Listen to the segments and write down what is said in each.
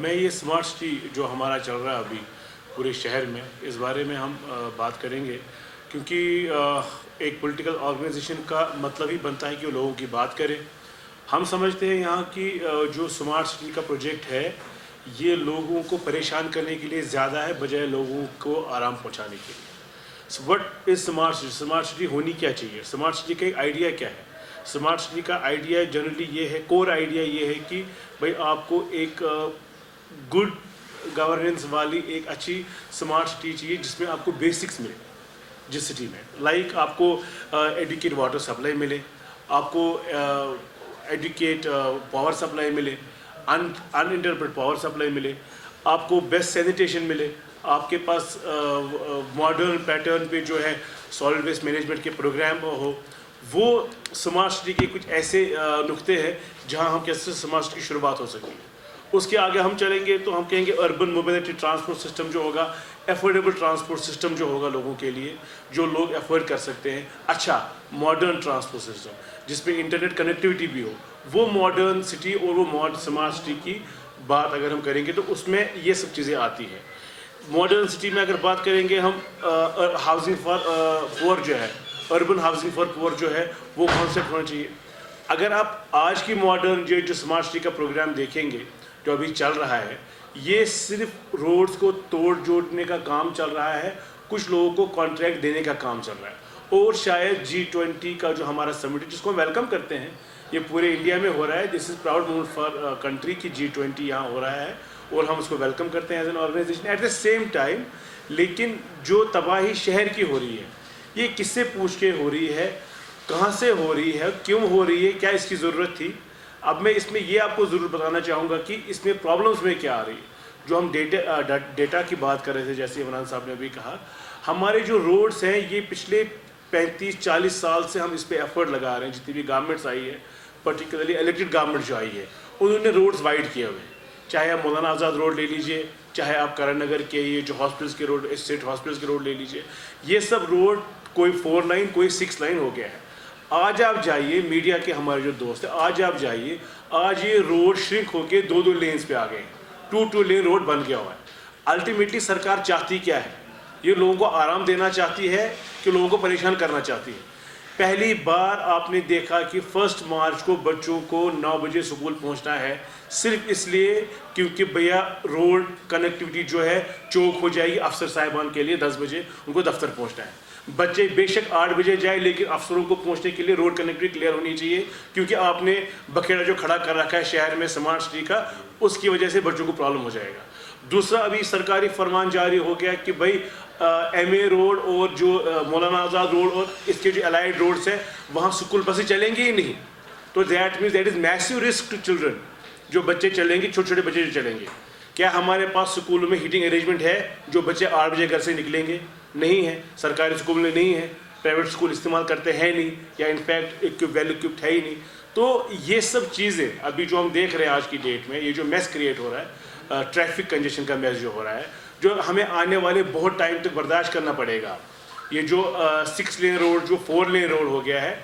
मैं ये smart city जो हमारा चल रहा है अभी पूरे शहर में, इस बारे में हम बात करेंगे, क्योंकि एक पॉलिटिकल ऑर्गेनाइजेशन का मतलब ही बनता है कि वो लोगों की बात करे। हम समझते हैं यहाँ की जो स्मार्ट सिटी का प्रोजेक्ट है, ये लोगों को परेशान करने के लिए ज़्यादा है बजाय लोगों को आराम पहुँचाने के लिए। What is smart city? Smart city होनी क्या चाहिए? स्मार्ट सिटी का एक आइडिया क्या है? स्मार्ट सिटी का आइडिया जनरली ये है, कोर आइडिया ये है कि भाई आपको एक गुड गवर्नेंस वाली एक अच्छी स्मार्ट सिटी चाहिए जिसमें आपको बेसिक्स मिले, जिस सिटी में लाइक आपको एडुकेट वाटर सप्लाई मिले, आपको एडुकेट पावर सप्लाई मिले, अनइंटरप्टेड पावर सप्लाई मिले, आपको बेस्ट सैनिटेशन मिले, आपके पास मॉडर्न पैटर्न पे जो है सॉलिड वेस्ट मैनेजमेंट के प्रोग्राम हो। वो स्मार्ट सिटी के कुछ ऐसे नुक्ते हैं जहां हम कैसे स्मार्ट सिटी की शुरुआत हो सकती है। उसके आगे हम चलेंगे तो हम कहेंगे अर्बन मोबिलिटी ट्रांसपोर्ट सिस्टम जो होगा, एफोर्डेबल ट्रांसपोर्ट सिस्टम जो होगा लोगों के लिए, जो लोग एफोर्ड कर सकते हैं। अच्छा, मॉडर्न ट्रांसपोर्ट सिस्टम जिसमें इंटरनेट कनेक्टिविटी भी हो, वो मॉडर्न सिटी और वो स्मार्ट सिटी की बात अगर हम करेंगे तो उसमें ये सब चीज़ें आती हैं। मॉडर्न सिटी में अगर बात करेंगे हम हाउसिंग फॉर पुअर जो है, अर्बन हाउसिंग फॉर पुअर जो है, वो कॉन्सेप्ट होना चाहिए। अगर आप आज की मॉडर्न जो स्मार्ट सिटी का प्रोग्राम देखेंगे जो अभी चल रहा है, ये सिर्फ रोड्स को तोड़ जोड़ने का काम चल रहा है, कुछ लोगों को कॉन्ट्रैक्ट देने का काम चल रहा है। और शायद G20 का जो हमारा समिट जिसको हम वेलकम करते हैं, ये पूरे इंडिया में हो रहा है। This is proud moment for country की G20 यहाँ हो रहा है और हम उसको वेलकम करते हैं as an organisation. At the same time लेकिन जो तबाही शहर की हो रही है, ये किससे पूछ के हो रही है, कहाँ से हो रही है, क्यों हो रही है, क्या इसकी ज़रूरत थी? अब मैं इसमें ये आपको ज़रूर बताना चाहूँगा कि इसमें प्रॉब्लम्स में क्या आ रही है। जो हम डेटा की बात कर रहे थे, जैसे इमरान साहब ने अभी कहा, हमारे जो रोड्स हैं ये पिछले 35-40 साल से हम इस पर एफर्ट लगा रहे हैं। जितनी भी गवर्नमेंट्स आई है, पर्टिकुलरली इलेक्टेड गवर्नमेंट जो आई है, उन्होंने रोड्स वाइड किए हुए हैं। चाहे आप मौलाना आज़ाद रोड ले लीजिए, चाहे आप करण नगर के ये जो हॉस्पिटल्स के रोड, स्टेट हॉस्पिटल्स के रोड ले लीजिए, ये सब रोड कोई 4 लाइन कोई 6 लाइन हो गया है। आज आप जाइए, मीडिया के हमारे जो दोस्त हैं, आज आप जाइए, आज ये रोड श्रिंक होके 2-2 लेन्स पे आ गए, 2-2 लेन रोड बन गया हुआ है। अल्टीमेटली सरकार चाहती क्या है? ये लोगों को आराम देना चाहती है कि लोगों को परेशान करना चाहती है? पहली बार आपने देखा कि 1 मार्च को बच्चों को 9 बजे स्कूल पहुंचना है, सिर्फ इसलिए क्योंकि भैया रोड कनेक्टिविटी जो है चौक हो जाएगी अफसर साहिबान के लिए, 10 बजे उनको दफ्तर पहुंचना है। बच्चे बेशक 8 बजे जाए, लेकिन अफसरों को पहुंचने के लिए रोड कनेक्टिविटी क्लियर होनी चाहिए, क्योंकि आपने बखेड़ा जो खड़ा कर रखा है शहर में स्मार्ट सिटी का, उसकी वजह से बच्चों को प्रॉब्लम हो जाएगा। दूसरा, अभी सरकारी फरमान जारी हो गया कि भाई MA रोड और जो मौलाना आज़ाद रोड और इसके जो अलाइड रोड्स हैं, वहाँ स्कूल बसें चलेंगी ही नहीं। तो that means that is massive risk to children. जो बच्चे चलेंगे, छोटे छोटे बच्चे जो चलेंगे, क्या हमारे पास स्कूलों में हीटिंग अरेंजमेंट है जो बच्चे 8 बजे घर से निकलेंगे? नहीं है। सरकारी स्कूल में नहीं है, प्राइवेट स्कूल इस्तेमाल करते हैं नहीं, या इनफैक्ट वेल इक्विप्ड है ही नहीं। तो ये सब चीज़ें अभी जो हम देख रहे हैं आज की डेट में, ये जो मैस क्रिएट हो रहा है, ट्रैफिक कंजेशन का मैस जो हो रहा है, जो हमें आने वाले बहुत टाइम तक बर्दाश्त करना पड़ेगा। ये जो 6 लेन रोड जो 4 लेन रोड हो गया है,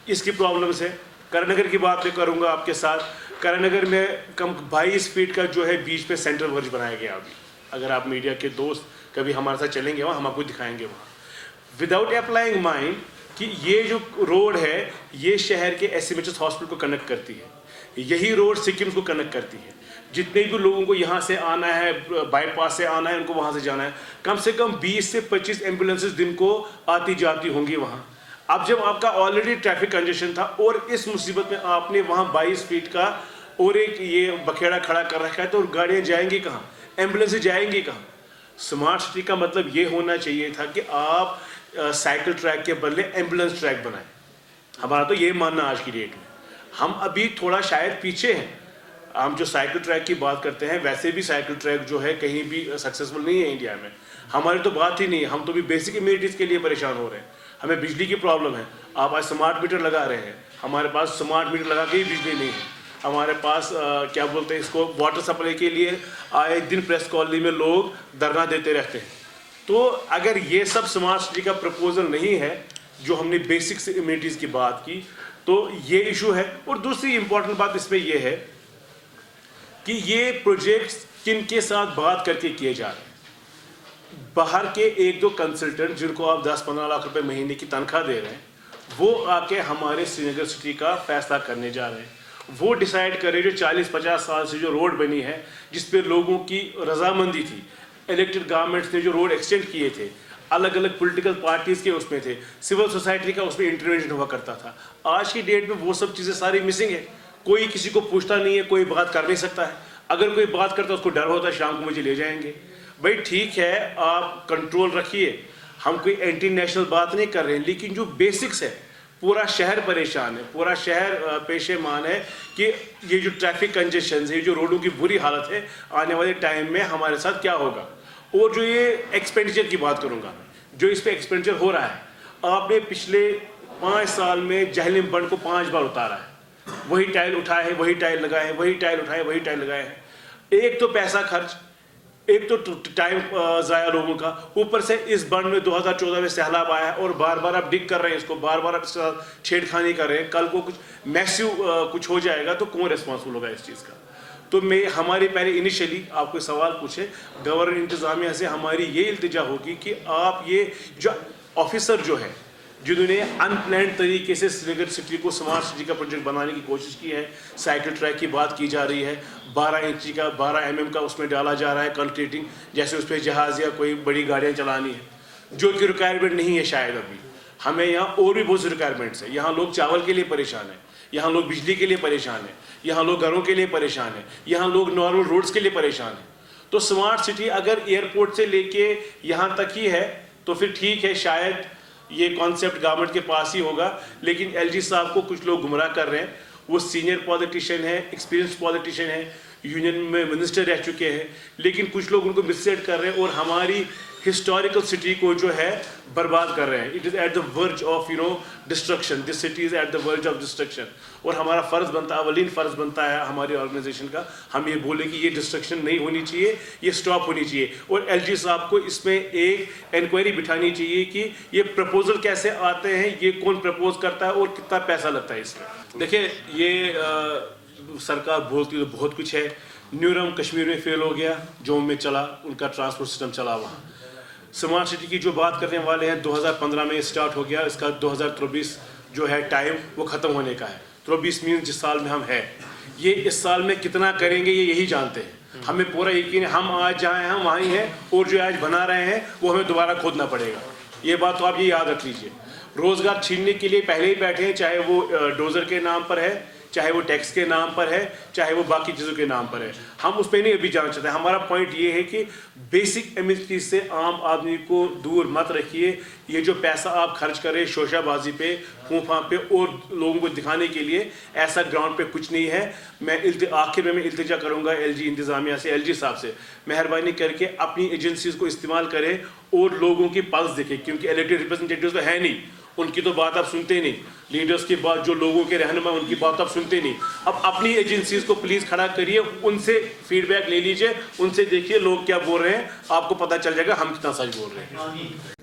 इसकी प्रॉब्लम्स है। करण नगर की बात मैं करूँगा आपके साथ। करण नगर में कम 22 फीट का जो है बीच पे सेंट्रल वर्ज बनाया गया अभी। अगर आप मीडिया के दोस्त कभी हमारे साथ चलेंगे वहाँ, हम आपको दिखाएंगे वहाँ, विदाउट अप्लाइंग माइंड कि ये जो रोड है ये शहर के SMHS हॉस्पिटल को कनेक्ट करती है, यही रोड सिक्किम को कनेक्ट करती है। जितने भी लोगों को यहाँ से आना है, बाईपास से आना है, उनको वहाँ से जाना है, कम से कम 20 से 25 एम्बुलेंसेज दिन को आती जाती होंगी वहाँ। अब जब आपका ऑलरेडी ट्रैफिक कंजेशन था और इस मुसीबत में आपने वहाँ 22 फीट का और एक ये बखेड़ा खड़ा कर रखा है, तो गाड़ियाँ जाएंगी कहाँ, एम्बुलेंसेज जाएंगी कहाँ? स्मार्ट सिटी का मतलब ये होना चाहिए था कि आप साइकिल ट्रैक के बदले एम्बुलेंस ट्रैक बनाएं। हमारा तो ये मानना आज की डेट में, हम अभी थोड़ा शायद पीछे हैं। हम जो साइकिल ट्रैक की बात करते हैं, वैसे भी साइकिल ट्रैक जो है कहीं भी सक्सेसफुल नहीं है इंडिया में। हमारी तो बात ही नहीं है, हम तो भी बेसिक इम्यूनिटीज़ के लिए परेशान हो रहे हैं। हमें बिजली की प्रॉब्लम है, आप आज स्मार्ट मीटर लगा रहे हैं, हमारे पास स्मार्ट मीटर लगा के ही बिजली नहीं है। हमारे पास क्या बोलते हैं इसको, वाटर सप्लाई के लिए आए दिन प्रेस कॉलोनी में लोग धरना देते रहते हैं। तो अगर ये सब स्मार्ट सिटी का प्रपोजल नहीं है, जो हमने बेसिक इम्यूनिटीज़ की बात की, तो ये इशू है। और दूसरी इंपॉर्टेंट बात इसमें यह है कि ये प्रोजेक्ट्स किन के साथ बात करके किए जा रहे हैं। बाहर के एक दो कंसल्टेंट जिनको आप 10-15 लाख रुपए महीने की तनख्वाह दे रहे हैं, वो आके हमारे श्रीनगर सिटी का फैसला करने जा रहे हैं। वो डिसाइड करे जो 40-50 साल से जो रोड बनी है, जिस पे लोगों की रजामंदी थी, इलेक्टेड गवर्नमेंट्स ने जो रोड एक्सटेंड किए थे, अलग अलग पॉलिटिकल पार्टीज़ के उसमें थे, सिविल सोसाइटी का उसमें इंटरवेंशन हुआ करता था। आज की डेट में वो सब चीज़ें सारी मिसिंग है। कोई किसी को पूछता नहीं है, कोई बात कर नहीं सकता है। अगर कोई बात करता है उसको डर होता है शाम को मुझे ले जाएंगे। भाई ठीक है, आप कंट्रोल रखिए, हम कोई एंटी नेशनल बात नहीं कर रहे हैं, लेकिन जो बेसिक्स है, पूरा शहर परेशान है, पूरा शहर पेशेमान है कि ये जो ट्रैफिक कंजेशन है, जो रोडों की बुरी हालत है, आने वाले टाइम में हमारे साथ क्या होगा। और जो ये एक्सपेंडिचर की बात करूँगा, जो इस पर एक्सपेंडिचर हो रहा है, आपने पिछले 5 साल में जहलिम बंड को 5 बार उतारा है। वही टाइल उठाए हैं, वही टाइल लगाए हैं, वही टाइल उठाए, वही टाइल लगाए हैं। एक तो पैसा खर्च, एक तो टाइम ज़ाया लोगों का, ऊपर से इस बंड में 2014 में सैलाब आया और बार बार आप डिग कर रहे हैं इसको, बार बार आप इसके साथ छेड़खानी कर रहे हैं। कल को कुछ मैसिव कुछ हो जाएगा तो कौन रिस्पॉन्सिबल होगा इस चीज़ का। तो मैं हमारी पहले इनिशियली आपको सवाल पूछे, गवर्नर इंतज़ामिया से हमारी ये इल्तिजा होगी कि आप ये जो ऑफिसर जो है, जिन्होंने अनप्लान्ड तरीके से श्रीनगर सिटी को स्मार्ट सिटी का प्रोजेक्ट बनाने की कोशिश की है, साइकिल ट्रैक की बात की जा रही है, 12 इंची का 12 mm का उसमें डाला जा रहा है कंक्रीटिंग, जैसे उस पर जहाज़ या कोई बड़ी गाड़ियाँ चलानी है, जो कि रिक्वायरमेंट नहीं है शायद अभी। हमें यहाँ और भी बहुत सी रिक्वायरमेंट्स है। यहाँ लोग चावल के लिए परेशान है, यहाँ लोग बिजली के लिए परेशान है, यहाँ लोग घरों के लिए परेशान है, यहाँ लोग नॉर्मल रोड्स के लिए परेशान है। तो स्मार्ट सिटी अगर एयरपोर्ट से लेके यहाँ तक ही है तो फिर ठीक है, शायद ये कॉन्सेप्ट गवर्नमेंट के पास ही होगा। लेकिन एलजी साहब को कुछ लोग गुमराह कर रहे हैं। वो सीनियर पॉलिटिशियन है, एक्सपीरियंस पॉलिटिशियन है, यूनियन में मिनिस्टर रह चुके हैं, लेकिन कुछ लोग उनको मिसलीड कर रहे हैं और हमारी हिस्टोरिकल सिटी को जो है बर्बाद कर रहे हैं। It is at the verge of destruction, this city is at the verge of destruction. और हमारा फ़र्ज़ बनता है, अवलीन फ़र्ज़ बनता है हमारी ऑर्गेनाइजेशन का, हम ये बोलें कि ये डिस्ट्रक्शन नहीं होनी चाहिए, ये स्टॉप होनी चाहिए। और एलजी साहब को इसमें एक इंक्वायरी बिठानी चाहिए कि ये प्रपोजल कैसे आते हैं, ये कौन प्रपोज करता है और कितना पैसा लगता है इसमें। देखिए, ये सरकार बोलती तो बहुत कुछ है। न्यूरम कश्मीर में फेल हो गया, जम्मू में चला, उनका ट्रांसपोर्ट सिस्टम चला। वहाँ स्मार्ट सिटी की जो बात करने वाले हैं 2015 में स्टार्ट हो गया, इसका 2023 जो है टाइम वो ख़त्म होने का है। 23 मीन्स जिस साल में हम हैं, ये इस साल में कितना करेंगे ये यही जानते हैं। हमें पूरा यकीन है हम आज जहाँ हैं हम वहाँ ही हैं, और जो आज बना रहे हैं वो हमें दोबारा खोदना पड़ेगा। ये बात तो आप ये याद रख लीजिए। रोज़गार छीनने के लिए पहले ही बैठे हैं, चाहे वो डोजर के नाम पर है, चाहे वो टैक्स के नाम पर है, चाहे वो बाकी चीज़ों के नाम पर है। हम उस पर नहीं अभी जाना चाहते। हमारा पॉइंट ये है कि बेसिक एमिनिटीज से आम आदमी को दूर मत रखिए। ये जो पैसा आप खर्च करें शोशाबाजी पे, फूफा पे और लोगों को दिखाने के लिए, ऐसा ग्राउंड पे कुछ नहीं है। मैं आखिर में मैं इल्तिजा करूँगा एलजी इंतज़ामिया से, एलजी साहब से, मेहरबानी करके अपनी एजेंसीज़ को इस्तेमाल करें और लोगों की पल्स देखें, क्योंकि इलेक्टेड रिप्रेजेंटेटिव्स तो है नहीं, उनकी तो बात आप सुनते नहीं। लीडर्स की बात, जो लोगों के रहनुमा, उनकी बात आप सुनते नहीं। अब अपनी एजेंसीज को प्लीज़ खड़ा करिए, उनसे फीडबैक ले लीजिए, उनसे देखिए लोग क्या बोल रहे हैं, आपको पता चल जाएगा हम कितना सच बोल रहे हैं।